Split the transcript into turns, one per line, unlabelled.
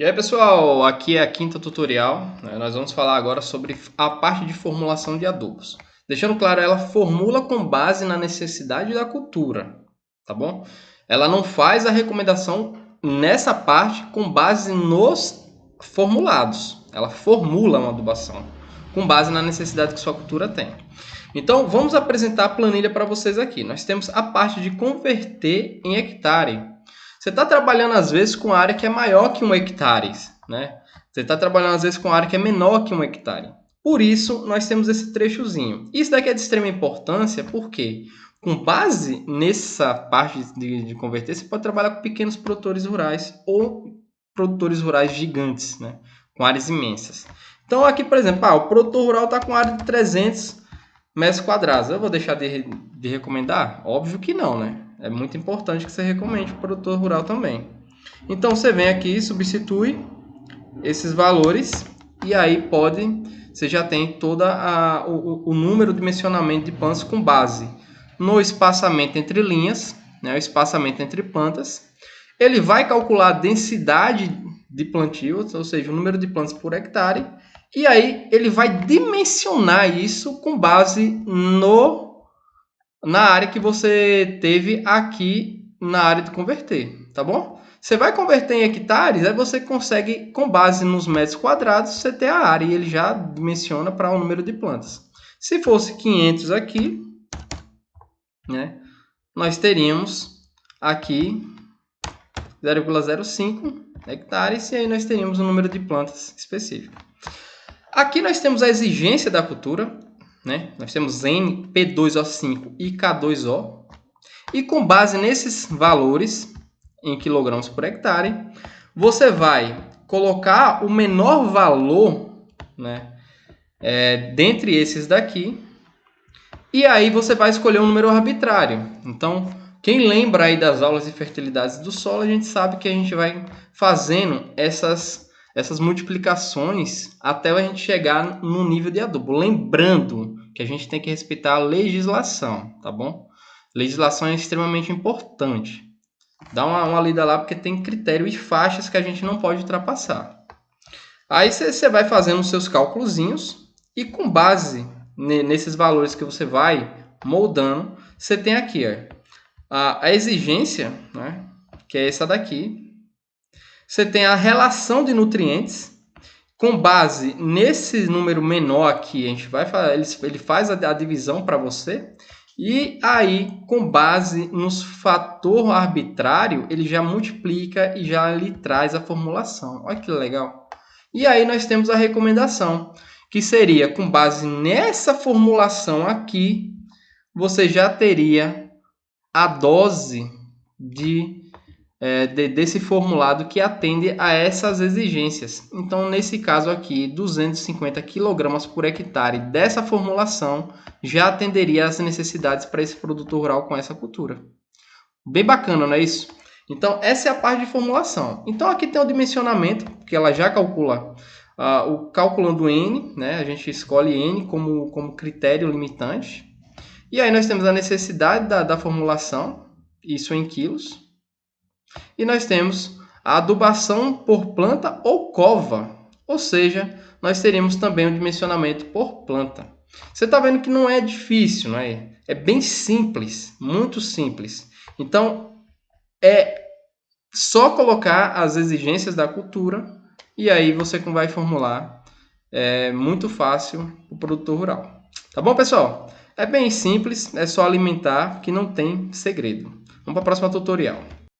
E aí pessoal, aqui é a quinta tutorial, né? Nós vamos falar agora sobre a parte de formulação de adubos. Deixando claro, ela formula com base na necessidade da cultura, tá bom? Ela não faz a recomendação nessa parte com base nos formulados. Ela formula uma adubação com base na necessidade que sua cultura tem. Então vamos apresentar a planilha para vocês aqui. Nós temos a parte de converter em hectare. Você está trabalhando, às vezes, com área que é maior que 1 hectare, né? Você está trabalhando, às vezes, com área que é menor que 1 hectare. Por isso, nós temos esse trechozinho. Isso daqui é de extrema importância, porque com base nessa parte de converter, você pode trabalhar com pequenos produtores rurais ou produtores rurais gigantes, né? Com áreas imensas. Então, aqui, por exemplo, o produtor rural está com área de 300 metros quadrados. Eu vou deixar de recomendar? Óbvio que não, né? É muito importante que você recomende para o produtor rural também. Então, você vem aqui, substitui esses valores e aí você já tem todo o número de dimensionamento de plantas com base no espaçamento entre linhas, né, o espaçamento entre plantas. Ele vai calcular a densidade de plantio, ou seja, o número de plantas por hectare, e aí ele vai dimensionar isso com base na área que você teve aqui na área de converter, tá bom? Você vai converter em hectares, aí você consegue, com base nos metros quadrados, você ter a área e ele já dimensiona para o número de plantas. Se fosse 500 aqui, né, nós teríamos aqui 0,05 hectares e aí nós teríamos um número de plantas específico. Aqui nós temos a exigência da cultura, né? Nós temos N, P2O5 e K2O. E com base nesses valores em quilogramas por hectare, você vai colocar o menor valor, né, dentre esses daqui. E aí você vai escolher um número arbitrário. Então, quem lembra aí das aulas de fertilidades do solo, a gente sabe que a gente vai fazendo essas multiplicações até a gente chegar no nível de adubo. Lembrando que a gente tem que respeitar a legislação, tá bom? Legislação é extremamente importante. Dá uma lida lá porque tem critério e faixas que a gente não pode ultrapassar. Aí você vai fazendo os seus cálculozinhos e com base nesses valores que você vai moldando, você tem aqui a exigência, né, que é essa daqui. Você tem a relação de nutrientes. Com base nesse número menor aqui, ele faz a divisão para você. E aí, com base nos fator arbitrário, ele já multiplica e já lhe traz a formulação. Olha que legal. E aí nós temos a recomendação, que seria, com base nessa formulação aqui, você já teria a dose desse formulado que atende a essas exigências. Então, nesse caso aqui, 250 kg por hectare dessa formulação já atenderia às necessidades para esse produtor rural com essa cultura. Bem bacana, não é isso? Então, essa é a parte de formulação. Então, aqui tem o dimensionamento, que ela já calcula calculando N, né? A gente escolhe N como critério limitante. E aí nós temos a necessidade da formulação, isso em quilos. E nós temos a adubação por planta ou cova, ou seja, nós teríamos também o dimensionamento por planta. Você está vendo que não é difícil, não é? É bem simples, muito simples. Então, é só colocar as exigências da cultura e aí você vai formular. É muito fácil o produtor rural. Tá bom, pessoal? É bem simples, é só alimentar, que não tem segredo. Vamos para a próxima tutorial.